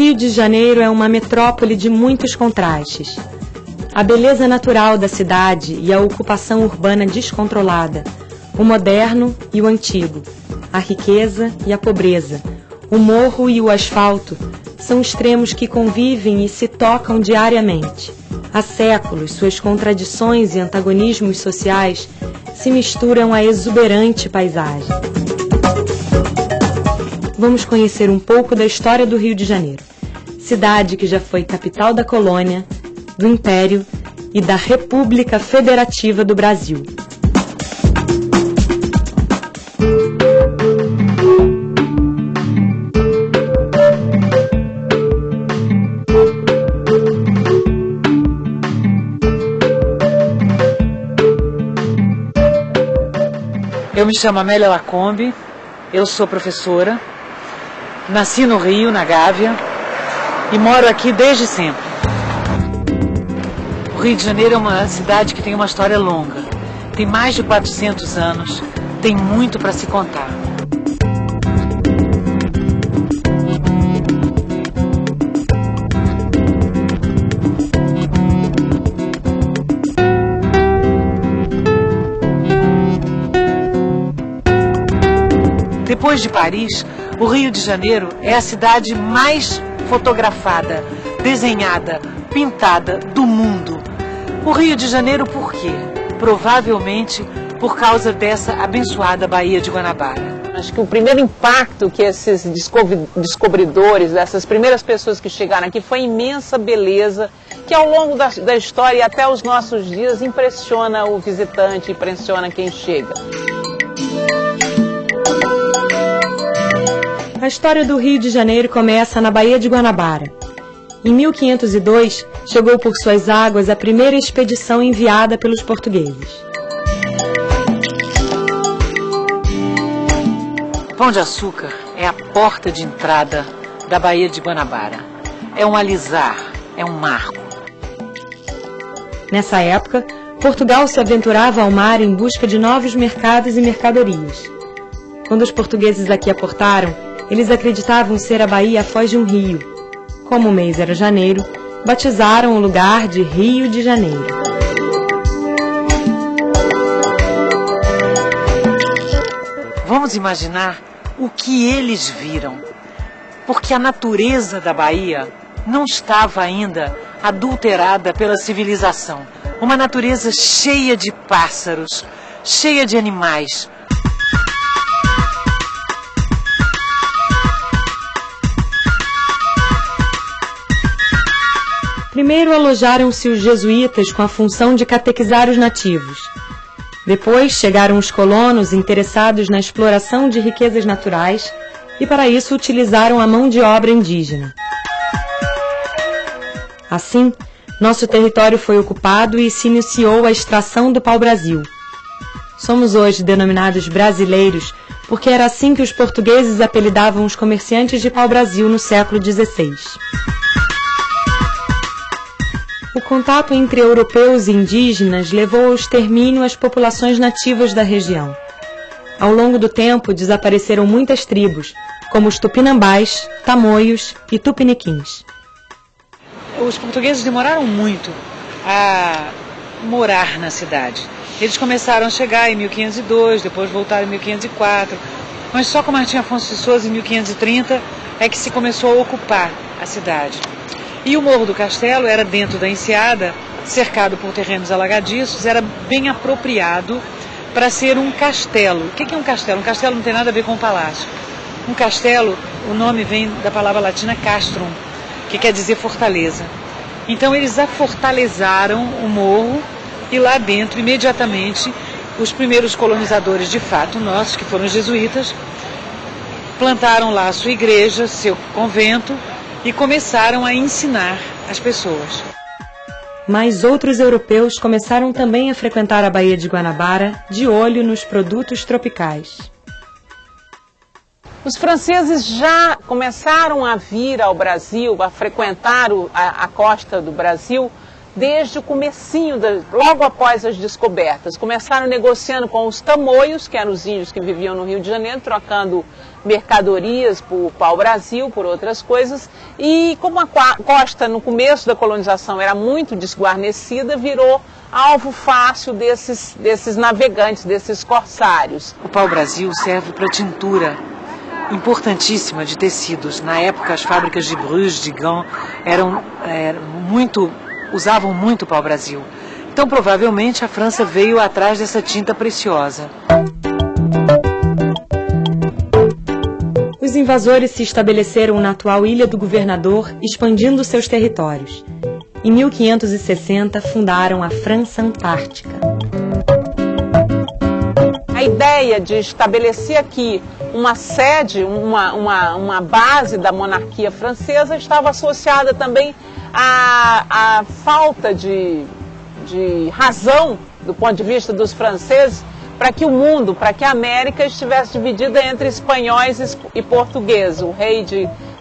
Rio de Janeiro é uma metrópole de muitos contrastes. A beleza natural da cidade e a ocupação urbana descontrolada, o moderno e o antigo, a riqueza e a pobreza, o morro e o asfalto, são extremos que convivem e se tocam diariamente. Há séculos, suas contradições e antagonismos sociais se misturam à exuberante paisagem. Vamos conhecer um pouco da história do Rio de Janeiro, cidade que já foi capital da colônia, do Império e da República Federativa do Brasil. Eu me chamo Amélia Lacombe, eu sou professora, nasci no Rio, na Gávea, e moro aqui desde sempre. O Rio de Janeiro é uma cidade que tem uma história longa, tem mais de 400 anos, tem muito para se contar. Depois de Paris, o Rio de Janeiro é a cidade mais fotografada, desenhada, pintada do mundo. O Rio de Janeiro por quê? Provavelmente por causa dessa abençoada Baía de Guanabara. Acho que o primeiro impacto que esses descobridores, essas primeiras pessoas que chegaram aqui, foi a imensa beleza que ao longo da história e até os nossos dias impressiona o visitante, impressiona quem chega. A história do Rio de Janeiro começa na Baía de Guanabara. Em 1502, chegou por suas águas a primeira expedição enviada pelos portugueses. Pão de Açúcar é a porta de entrada da Baía de Guanabara. É um alisar, é um marco. Nessa época, Portugal se aventurava ao mar em busca de novos mercados e mercadorias. Quando os portugueses aqui aportaram, eles acreditavam ser a Bahia a foz de um rio. Como o mês era janeiro, batizaram o lugar de Rio de Janeiro. Vamos imaginar o que eles viram, porque a natureza da Bahia não estava ainda adulterada pela civilização. Uma natureza cheia de pássaros, cheia de animais. Primeiro alojaram-se os jesuítas com a função de catequizar os nativos. Depois chegaram os colonos interessados na exploração de riquezas naturais e para isso utilizaram a mão de obra indígena. Assim, nosso território foi ocupado e se iniciou a extração do pau-brasil. Somos hoje denominados brasileiros porque era assim que os portugueses apelidavam os comerciantes de pau-brasil no século XVI. O contato entre europeus e indígenas levou ao extermínio as populações nativas da região. Ao longo do tempo, desapareceram muitas tribos, como os tupinambás, tamoios e tupiniquins. Os portugueses demoraram muito a morar na cidade. Eles começaram a chegar em 1502, depois voltaram em 1504, mas só com Martim Afonso de Sousa, em 1530, é que se começou a ocupar a cidade. E o Morro do Castelo era dentro da enseada, cercado por terrenos alagadiços, era bem apropriado para ser um castelo. O que é um castelo? Um castelo não tem nada a ver com um palácio. Um castelo, o nome vem da palavra latina castrum, que quer dizer fortaleza. Então eles afortalezaram o morro e lá dentro, imediatamente, os primeiros colonizadores de fato nossos, que foram os jesuítas, plantaram lá a sua igreja, seu convento, e começaram a ensinar as pessoas. Mas outros europeus começaram também a frequentar a Baía de Guanabara, de olho nos produtos tropicais. Os franceses já começaram a vir ao Brasil, a frequentar a costa do Brasil, desde o comecinho, logo após as descobertas. Começaram negociando com os tamoios, que eram os índios que viviam no Rio de Janeiro, trocando mercadorias por pau-brasil, por outras coisas. E como a costa, no começo da colonização, era muito desguarnecida, virou alvo fácil desses navegantes, desses corsários. O pau-brasil serve para tintura importantíssima de tecidos. Na época, as fábricas de Bruges, de Gand, usavam muito pau-brasil. Então, provavelmente, a França veio atrás dessa tinta preciosa. Os invasores se estabeleceram na atual Ilha do Governador, expandindo seus territórios. Em 1560, fundaram a França Antártica. A ideia de estabelecer aqui uma sede, uma base da monarquia francesa estava associada também à falta de razão, do ponto de vista dos franceses, para que o mundo, para que a América estivesse dividida entre espanhóis e portugueses. O rei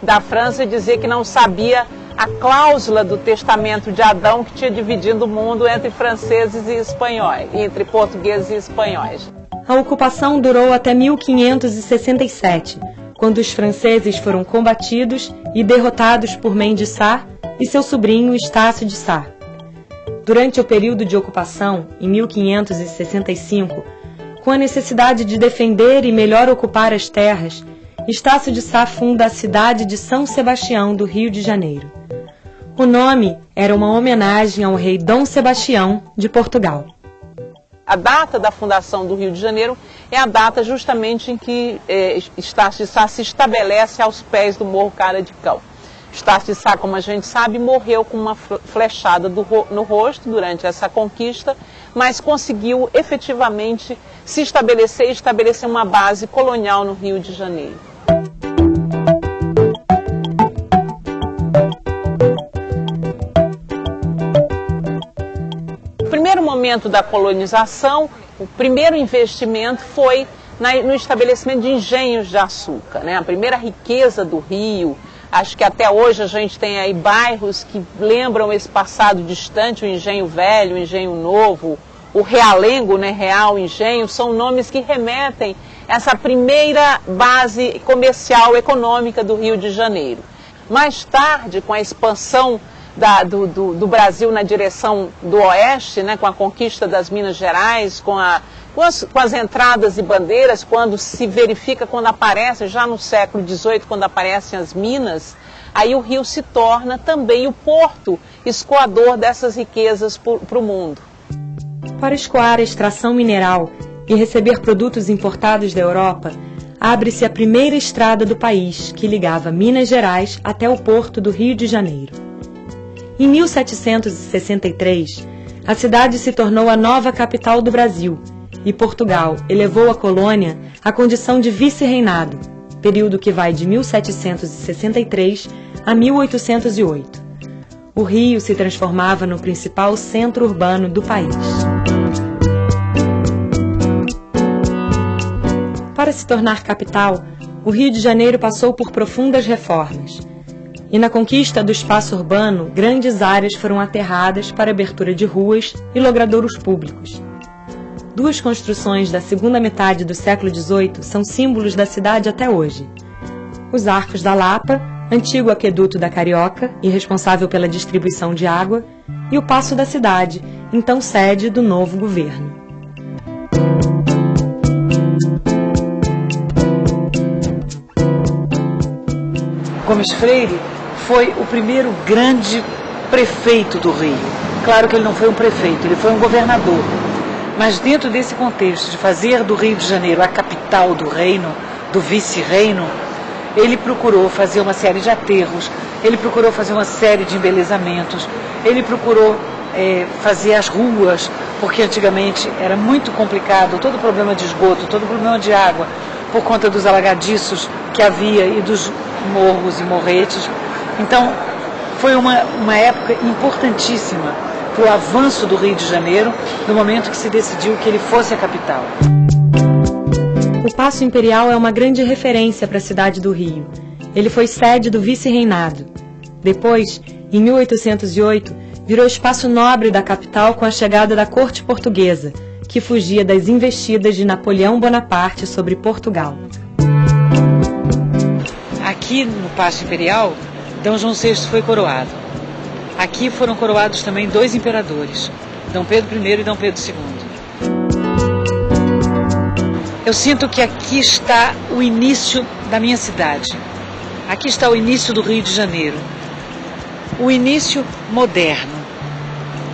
da França dizia que não sabia a cláusula do testamento de Adão que tinha dividido o mundo entre franceses e espanhóis, entre portugueses e espanhóis. A ocupação durou até 1567, quando os franceses foram combatidos e derrotados por Mendes Sá e seu sobrinho Estácio de Sá. Durante o período de ocupação, em 1565, com a necessidade de defender e melhor ocupar as terras, Estácio de Sá funda a cidade de São Sebastião, do Rio de Janeiro. O nome era uma homenagem ao rei Dom Sebastião de Portugal. A data da fundação do Rio de Janeiro é a data justamente em que Estácio de Sá se estabelece aos pés do Morro Cara de Cão. Estácio de Sá, como a gente sabe, morreu com uma flechada no rosto durante essa conquista, mas conseguiu efetivamente se estabelecer e estabelecer uma base colonial no Rio de Janeiro. No primeiro momento da colonização, o primeiro investimento foi no estabelecimento de engenhos de açúcar, né? A primeira riqueza do Rio. Acho que até hoje a gente tem aí bairros que lembram esse passado distante, o Engenho Velho, o Engenho Novo, o Realengo, né, Real Engenho, são nomes que remetem a essa primeira base comercial econômica do Rio de Janeiro. Mais tarde, com a expansão do Brasil na direção do oeste, né, com a conquista das Minas Gerais, com as entradas e bandeiras, quando se verifica, quando aparece, já no século XVIII, quando aparecem as minas, aí o Rio se torna também o porto escoador dessas riquezas para o mundo. Para escoar a extração mineral e receber produtos importados da Europa, abre-se a primeira estrada do país, que ligava Minas Gerais até o porto do Rio de Janeiro. Em 1763, a cidade se tornou a nova capital do Brasil, e Portugal elevou a colônia à condição de vice-reinado, período que vai de 1763 a 1808. O Rio se transformava no principal centro urbano do país. Para se tornar capital, o Rio de Janeiro passou por profundas reformas. E na conquista do espaço urbano, grandes áreas foram aterradas para abertura de ruas e logradouros públicos. Duas construções da segunda metade do século XVIII são símbolos da cidade até hoje. Os Arcos da Lapa, antigo aqueduto da Carioca e responsável pela distribuição de água, e o Paço da Cidade, então sede do novo governo. Gomes Freire foi o primeiro grande prefeito do Rio. Claro que ele não foi um prefeito, ele foi um governador. Mas dentro desse contexto de fazer do Rio de Janeiro a capital do reino, do vice-reino, ele procurou fazer uma série de aterros, ele procurou fazer uma série de embelezamentos, ele procurou fazer as ruas, porque antigamente era muito complicado, todo o problema de esgoto, todo o problema de água, por conta dos alagadiços que havia e dos morros e morretes. Então, foi uma época importantíssima para o avanço do Rio de Janeiro, no momento que se decidiu que ele fosse a capital. O Paço Imperial é uma grande referência para a cidade do Rio. Ele foi sede do vice-reinado. Depois, em 1808, virou espaço nobre da capital com a chegada da corte portuguesa, que fugia das investidas de Napoleão Bonaparte sobre Portugal. Aqui no Paço Imperial, D. João VI foi coroado. Aqui foram coroados também 2 imperadores, D. Pedro I e D. Pedro II. Eu sinto que aqui está o início da minha cidade. Aqui está o início do Rio de Janeiro. O início moderno.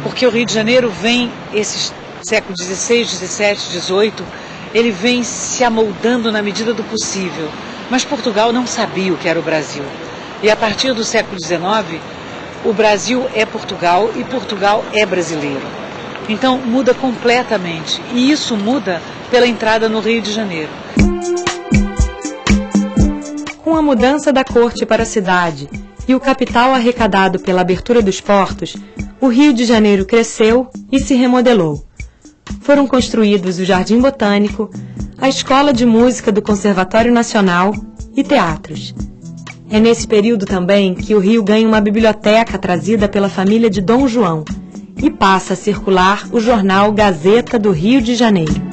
Porque o Rio de Janeiro vem, esses séculos XVI, XVII, XVIII, ele vem se amoldando na medida do possível. Mas Portugal não sabia o que era o Brasil. E a partir do século XIX, o Brasil é Portugal e Portugal é brasileiro. Então muda completamente. E isso muda pela entrada no Rio de Janeiro. Com a mudança da corte para a cidade e o capital arrecadado pela abertura dos portos, o Rio de Janeiro cresceu e se remodelou. Foram construídos o Jardim Botânico, a Escola de Música do Conservatório Nacional e teatros. É nesse período também que o Rio ganha uma biblioteca trazida pela família de Dom João e passa a circular o jornal Gazeta do Rio de Janeiro.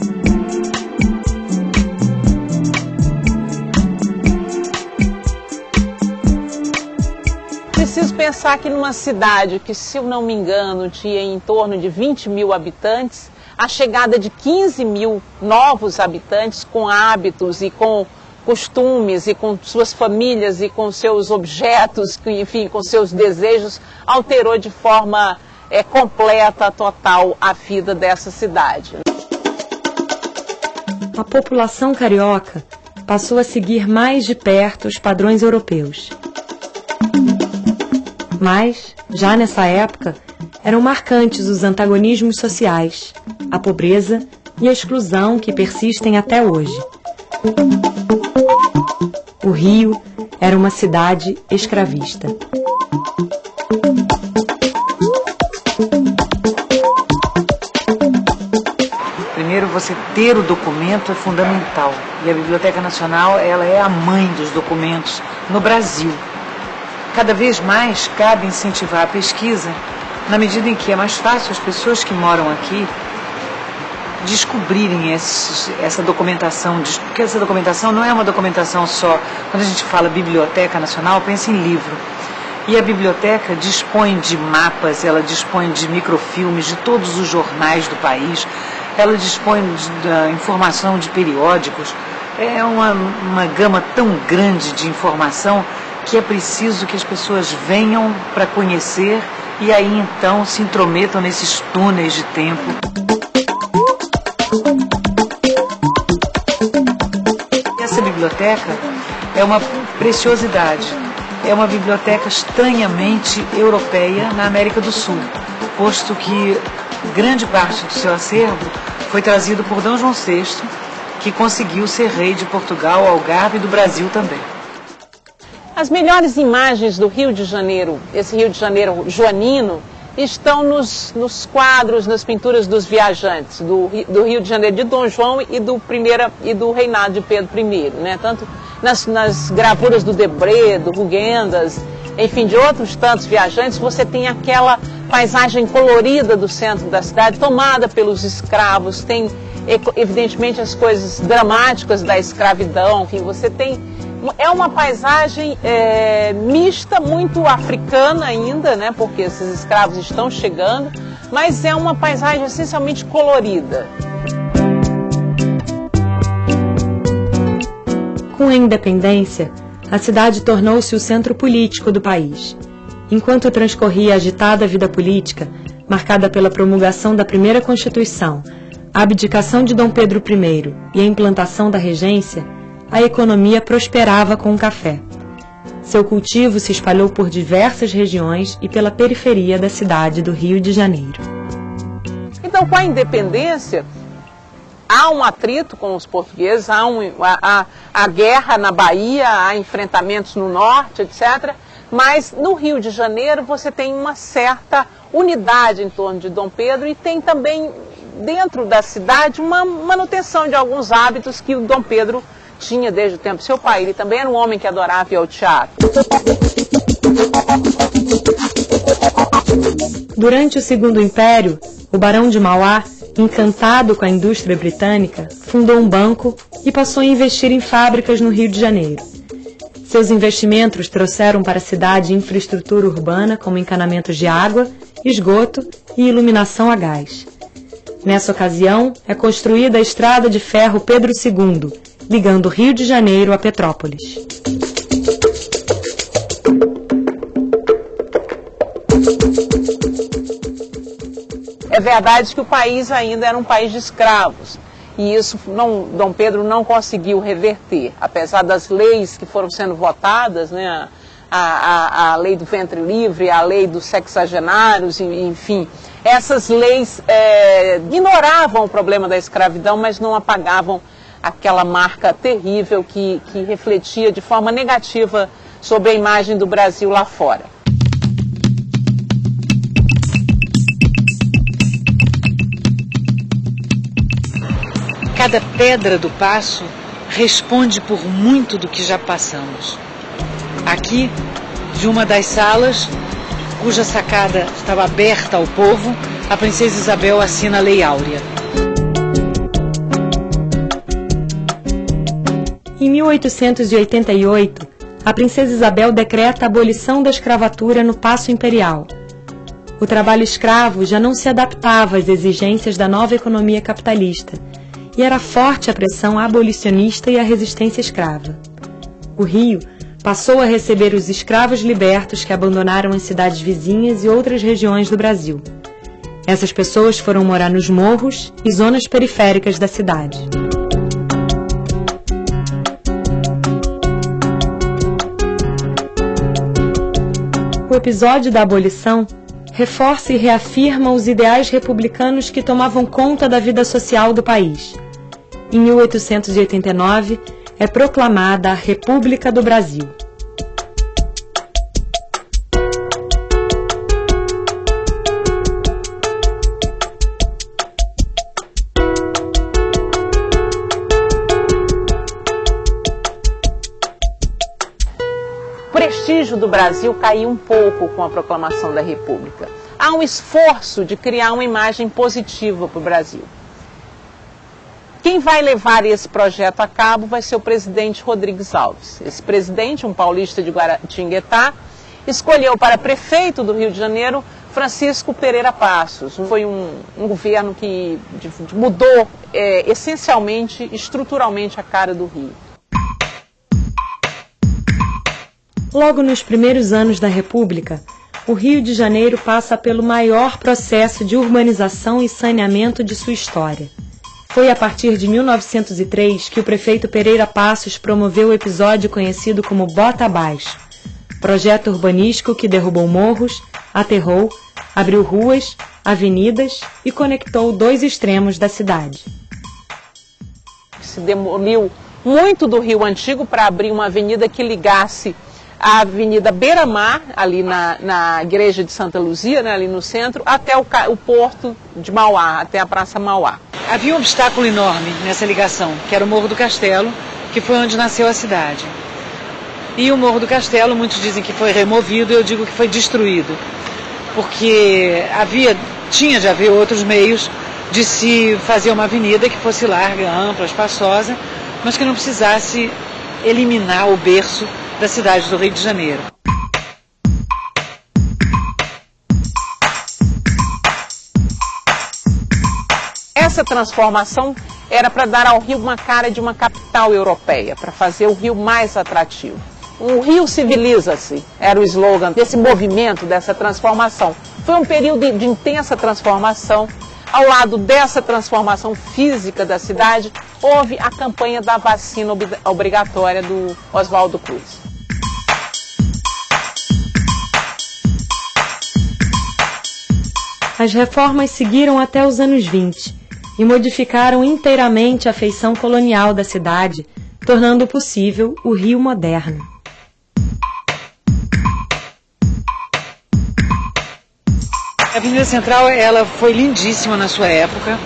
Preciso pensar que numa cidade que, se eu não me engano, tinha em torno de 20 mil habitantes, a chegada de 15 mil novos habitantes com hábitos e com costumes e com suas famílias e com seus objetos, enfim, com seus desejos, alterou de forma completa, total, a vida dessa cidade. A população carioca passou a seguir mais de perto os padrões europeus. Mas, já nessa época, eram marcantes os antagonismos sociais, a pobreza e a exclusão que persistem até hoje. O Rio era uma cidade escravista. Primeiro, você ter o documento é fundamental. E a Biblioteca Nacional, ela é a mãe dos documentos no Brasil. Cada vez mais cabe incentivar a pesquisa, na medida em que é mais fácil as pessoas que moram aqui descobrirem essa documentação, porque essa documentação não é uma documentação só. Quando a gente fala Biblioteca Nacional, pensa em livro. E a biblioteca dispõe de mapas, ela dispõe de microfilmes de todos os jornais do país, ela dispõe da informação de periódicos. É uma gama tão grande de informação que é preciso que as pessoas venham para conhecer e aí então se intrometam nesses túneis de tempo. Essa biblioteca é uma preciosidade. É uma biblioteca estranhamente europeia na América do Sul, posto que grande parte do seu acervo foi trazido por D. João VI, que conseguiu ser rei de Portugal, Algarve e do Brasil também. As melhores imagens do Rio de Janeiro, esse Rio de Janeiro joanino, estão nos quadros, nas pinturas dos viajantes do Rio de Janeiro de Dom João e do reinado de Pedro I, né? Tanto nas gravuras do Debré, do Rugendas, enfim, de outros tantos viajantes, você tem aquela paisagem colorida do centro da cidade, tomada pelos escravos, tem evidentemente as coisas dramáticas da escravidão, enfim, você tem... É uma paisagem mista, muito africana ainda, né, porque esses escravos estão chegando, mas é uma paisagem essencialmente colorida. Com a independência, a cidade tornou-se o centro político do país. Enquanto transcorria a agitada vida política, marcada pela promulgação da primeira Constituição, a abdicação de Dom Pedro I e a implantação da regência, a economia prosperava com o café. Seu cultivo se espalhou por diversas regiões e pela periferia da cidade do Rio de Janeiro. Então, com a independência, há um atrito com os portugueses, há guerra na Bahia, há enfrentamentos no norte, etc. Mas no Rio de Janeiro você tem uma certa unidade em torno de Dom Pedro e tem também dentro da cidade uma manutenção de alguns hábitos que o Dom Pedro tinha desde o tempo do seu pai. Ele também era um homem que adorava ir ao teatro. Durante o Segundo Império, o Barão de Mauá, encantado com a indústria britânica, fundou um banco e passou a investir em fábricas no Rio de Janeiro. Seus investimentos trouxeram para a cidade infraestrutura urbana como encanamentos de água, esgoto e iluminação a gás. Nessa ocasião, é construída a Estrada de Ferro Pedro II, ligando o Rio de Janeiro a Petrópolis. É verdade que o país ainda era um país de escravos, e isso Dom Pedro não conseguiu reverter, apesar das leis que foram sendo votadas, né, a lei do ventre livre, a lei dos sexagenários, enfim. Essas leis ignoravam o problema da escravidão, mas não apagavam aquela marca terrível que refletia de forma negativa sobre a imagem do Brasil lá fora. Cada pedra do passo responde por muito do que já passamos. Aqui, de uma das salas, cuja sacada estava aberta ao povo, a princesa Isabel assina a Lei Áurea. Em 1888, a princesa Isabel decreta a abolição da escravatura no Paço Imperial. O trabalho escravo já não se adaptava às exigências da nova economia capitalista, e era forte a pressão abolicionista e a resistência escrava. O Rio passou a receber os escravos libertos que abandonaram as cidades vizinhas e outras regiões do Brasil. Essas pessoas foram morar nos morros e zonas periféricas da cidade. O episódio da abolição reforça e reafirma os ideais republicanos que tomavam conta da vida social do país. Em 1889, é proclamada a República do Brasil. O prestígio do Brasil caiu um pouco com a proclamação da República. Há um esforço de criar uma imagem positiva para o Brasil. Quem vai levar esse projeto a cabo vai ser o presidente Rodrigues Alves. Esse presidente, um paulista de Guaratinguetá, escolheu para prefeito do Rio de Janeiro Francisco Pereira Passos. Foi um governo que mudou essencialmente, estruturalmente a cara do Rio. Logo nos primeiros anos da República, o Rio de Janeiro passa pelo maior processo de urbanização e saneamento de sua história. Foi a partir de 1903 que o prefeito Pereira Passos promoveu o episódio conhecido como Bota Abaixo, projeto urbanístico que derrubou morros, aterrou, abriu ruas, avenidas e conectou dois extremos da cidade. Se demoliu muito do Rio Antigo para abrir uma avenida que ligasse a Avenida Beira-Mar, ali na Igreja de Santa Luzia, né, ali no centro, até o Porto de Mauá, até a Praça Mauá. Havia um obstáculo enorme nessa ligação, que era o Morro do Castelo, que foi onde nasceu a cidade. E o Morro do Castelo, muitos dizem que foi removido, eu digo que foi destruído, porque tinha de haver outros meios de se fazer uma avenida que fosse larga, ampla, espaçosa, mas que não precisasse eliminar o berço da cidade do Rio de Janeiro. Essa transformação era para dar ao Rio uma cara de uma capital europeia, para fazer o Rio mais atrativo. O Rio civiliza-se, era o slogan desse movimento, dessa transformação. Foi um período de intensa transformação. Ao lado dessa transformação física da cidade, houve a campanha da vacina obrigatória do Oswaldo Cruz. As reformas seguiram até os anos 20 e modificaram inteiramente a feição colonial da cidade, tornando possível o Rio moderno. A Avenida Central, ela foi lindíssima na sua época.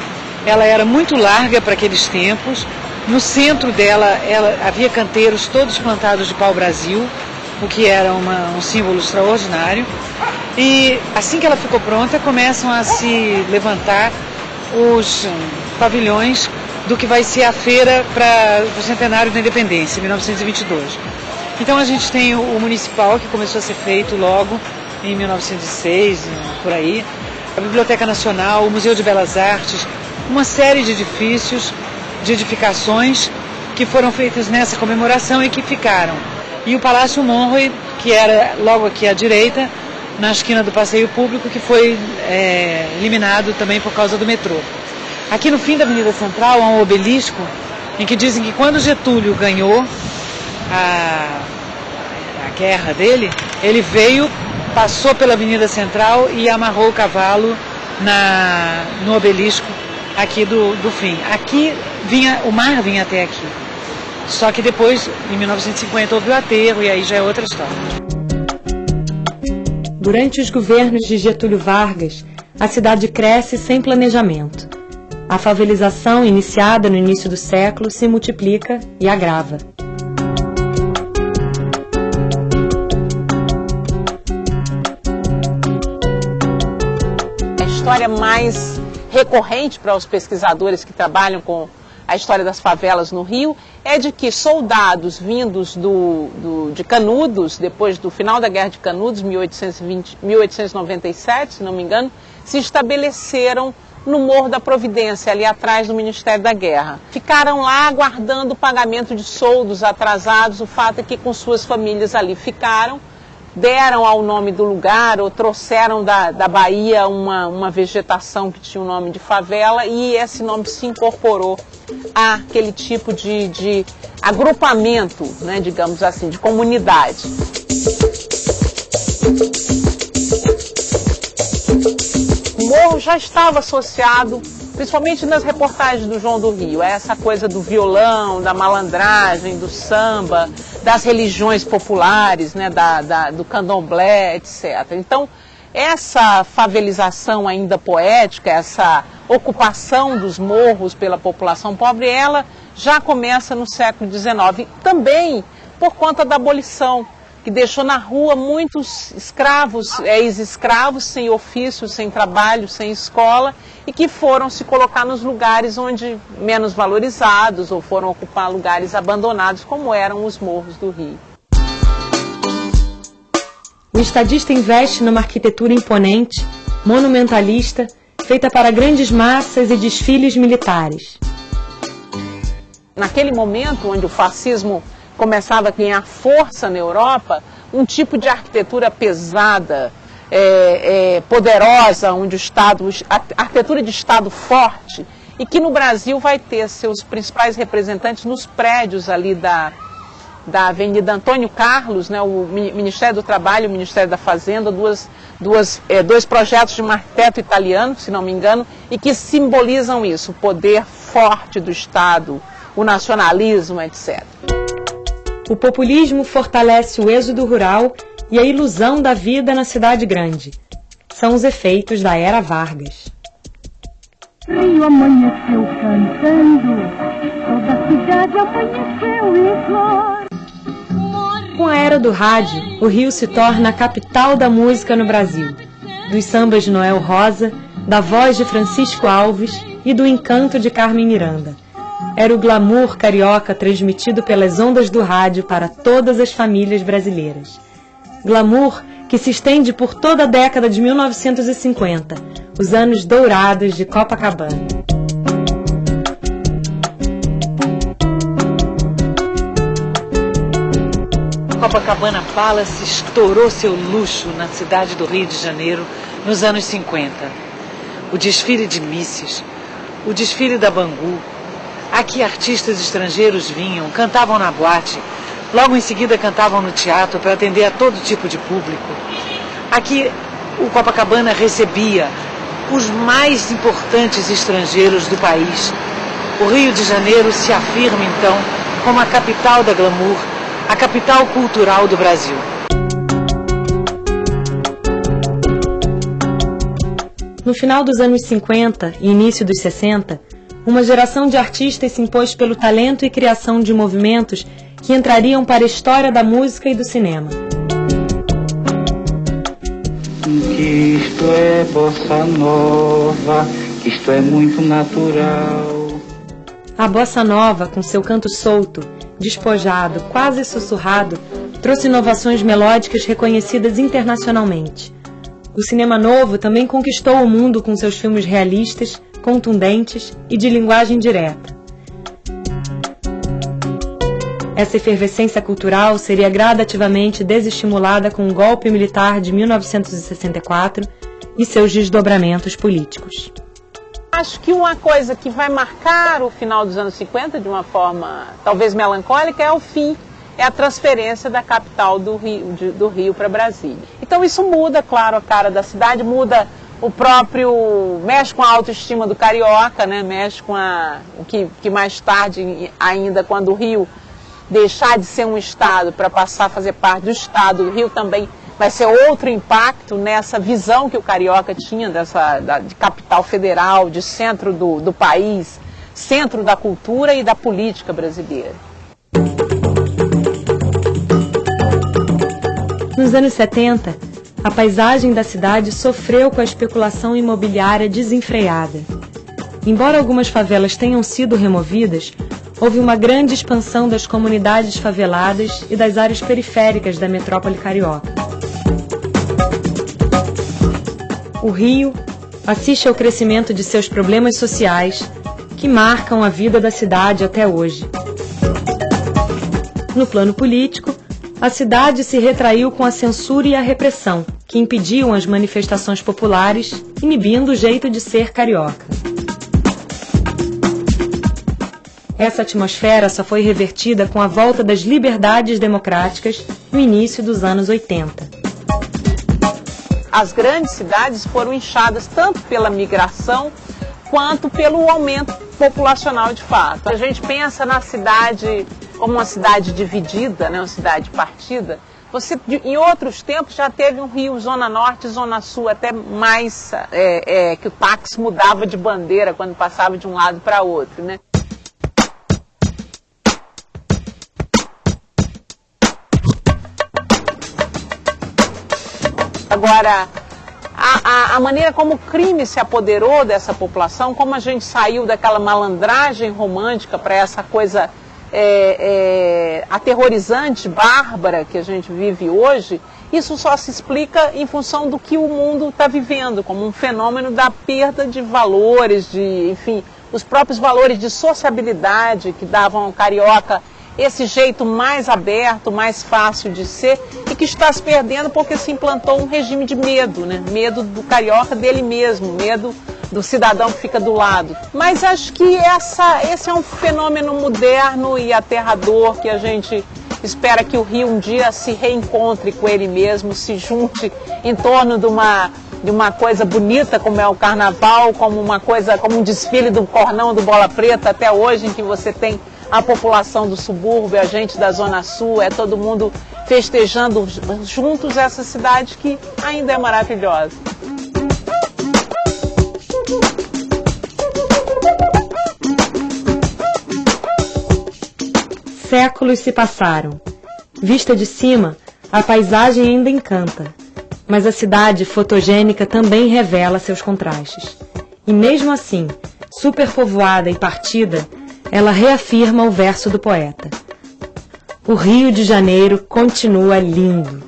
Ela era muito larga para aqueles tempos. No centro dela, havia canteiros todos plantados de pau-brasil. o que era um símbolo extraordinário. E assim que ela ficou pronta, começam a se levantar os pavilhões do que vai ser a feira para o centenário da independência, 1922. Então a gente tem o municipal, que começou a ser feito logo em 1906, por aí, a Biblioteca Nacional, o Museu de Belas Artes, uma série de edifícios, de edificações que foram feitas nessa comemoração e que ficaram. E o Palácio Monroe, que era logo aqui à direita, na esquina do Passeio Público, que foi eliminado também por causa do metrô. Aqui no fim da Avenida Central há um obelisco em que dizem que quando Getúlio ganhou a guerra dele, ele veio, passou pela Avenida Central e amarrou o cavalo no obelisco aqui do fim. Aqui o mar vinha até aqui. Só que depois, em 1950, houve o aterro e aí já é outra história. Durante os governos de Getúlio Vargas, a cidade cresce sem planejamento. A favelização, iniciada no início do século, se multiplica e agrava. A história mais recorrente para os pesquisadores que trabalham com a história das favelas no Rio é de que soldados vindos de Canudos, depois do final da Guerra de Canudos, 1897, se não me engano, se estabeleceram no Morro da Providência, ali atrás do Ministério da Guerra. Ficaram lá aguardando o pagamento de soldos atrasados, o fato é que com suas famílias ali ficaram, deram ao nome do lugar ou trouxeram da Bahia uma vegetação que tinha o nome de favela e esse nome se incorporou àquele tipo de agrupamento, né, digamos assim, de comunidade. O morro já estava associado, principalmente nas reportagens do João do Rio, a essa coisa do violão, da malandragem, do samba, das religiões populares, né, do candomblé, etc. Então, essa favelização ainda poética, essa ocupação dos morros pela população pobre, ela já começa no século XIX, também por conta da abolição, que deixou na rua muitos escravos, ex-escravos, sem ofício, sem trabalho, sem escola, e que foram se colocar nos lugares onde menos valorizados, ou foram ocupar lugares abandonados, como eram os morros do Rio. O estadista investe numa arquitetura imponente, monumentalista, feita para grandes massas e desfiles militares. Naquele momento onde o fascismo começava a ganhar força na Europa, um tipo de arquitetura pesada, poderosa, onde o Estado, arquitetura de Estado forte, e que no Brasil vai ter seus principais representantes nos prédios ali da Avenida Antônio Carlos, né, o Ministério do Trabalho e o Ministério da Fazenda, dois projetos de um arquiteto italiano, se não me engano, e que simbolizam isso, o poder forte do Estado, o nacionalismo, etc. O populismo fortalece o êxodo rural e a ilusão da vida na cidade grande. São os efeitos da Era Vargas. Rio amanheceu cantando, toda a cidade amanheceu em flor. Com a era do rádio, o Rio se torna a capital da música no Brasil. Dos sambas de Noel Rosa, da voz de Francisco Alves e do encanto de Carmen Miranda. Era o glamour carioca transmitido pelas ondas do rádio para todas as famílias brasileiras. Glamour que se estende por toda a década de 1950, os anos dourados de Copacabana. Copacabana Palace estourou seu luxo na cidade do Rio de Janeiro nos anos 50. O desfile de Misses, o desfile da Bangu. Aqui artistas estrangeiros vinham, cantavam na boate, logo em seguida cantavam no teatro para atender a todo tipo de público. Aqui o Copacabana recebia os mais importantes estrangeiros do país. O Rio de Janeiro se afirma então como a capital da glamour, a capital cultural do Brasil. No final dos anos 50 e início dos 60, uma geração de artistas se impôs pelo talento e criação de movimentos que entrariam para a história da música e do cinema. Que isto é bossa nova, que isto é muito natural. A bossa nova, com seu canto solto, despojado, quase sussurrado, trouxe inovações melódicas reconhecidas internacionalmente. O cinema novo também conquistou o mundo com seus filmes realistas, contundentes e de linguagem direta. Essa efervescência cultural seria gradativamente desestimulada com o golpe militar de 1964 e seus desdobramentos políticos. Acho que uma coisa que vai marcar o final dos anos 50 de uma forma talvez melancólica é o fim, é a transferência da capital do Rio para Brasília. Então isso muda, claro, a cara da cidade, muda o próprio, mexe com a autoestima do carioca, né? Mexe com o que mais tarde ainda, quando o Rio deixar de ser um estado para passar a fazer parte do estado do Rio, também vai ser outro impacto nessa visão que o carioca tinha de capital federal, de centro do país, centro da cultura e da política brasileira. Nos anos 70, a paisagem da cidade sofreu com a especulação imobiliária desenfreada. Embora algumas favelas tenham sido removidas, houve uma grande expansão das comunidades faveladas e das áreas periféricas da metrópole carioca. O Rio assiste ao crescimento de seus problemas sociais, que marcam a vida da cidade até hoje. No plano político, a cidade se retraiu com a censura e a repressão, que impediam as manifestações populares, inibindo o jeito de ser carioca. Essa atmosfera só foi revertida com a volta das liberdades democráticas no início dos anos 80. As grandes cidades foram inchadas tanto pela migração quanto pelo aumento populacional de fato. A gente pensa na cidade como uma cidade dividida, né, uma cidade partida. Você, em outros tempos, já teve um Rio Zona Norte e Zona Sul, até mais que o táxi mudava de bandeira quando passava de um lado para outro, né? Agora, a maneira como o crime se apoderou dessa população, como a gente saiu daquela malandragem romântica para essa coisa aterrorizante, bárbara que a gente vive hoje, isso só se explica em função do que o mundo está vivendo, como um fenômeno da perda de valores, enfim, os próprios valores de sociabilidade que davam ao carioca esse jeito mais aberto, mais fácil de ser, e que está se perdendo porque se implantou um regime de medo, né? Medo do carioca dele mesmo, medo do cidadão que fica do lado. Mas acho que esse é um fenômeno moderno e aterrador que a gente espera que o Rio um dia se reencontre com ele mesmo, se junte em torno de uma coisa bonita como é o carnaval, como um desfile do Cornão do Bola Preta até hoje, em que você tem a população do subúrbio, a gente da Zona Sul, é todo mundo festejando juntos essa cidade que ainda é maravilhosa. Séculos se passaram. Vista de cima, a paisagem ainda encanta, mas a cidade fotogênica também revela seus contrastes. E mesmo assim, superpovoada e partida, ela reafirma o verso do poeta. O Rio de Janeiro continua lindo.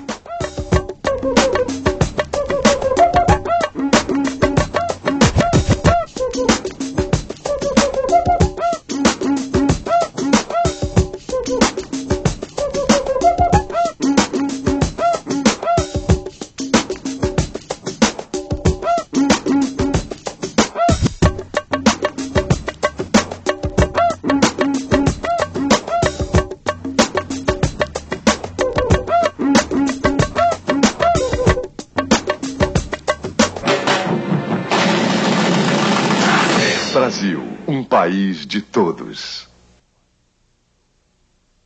Brasil, um país de todos.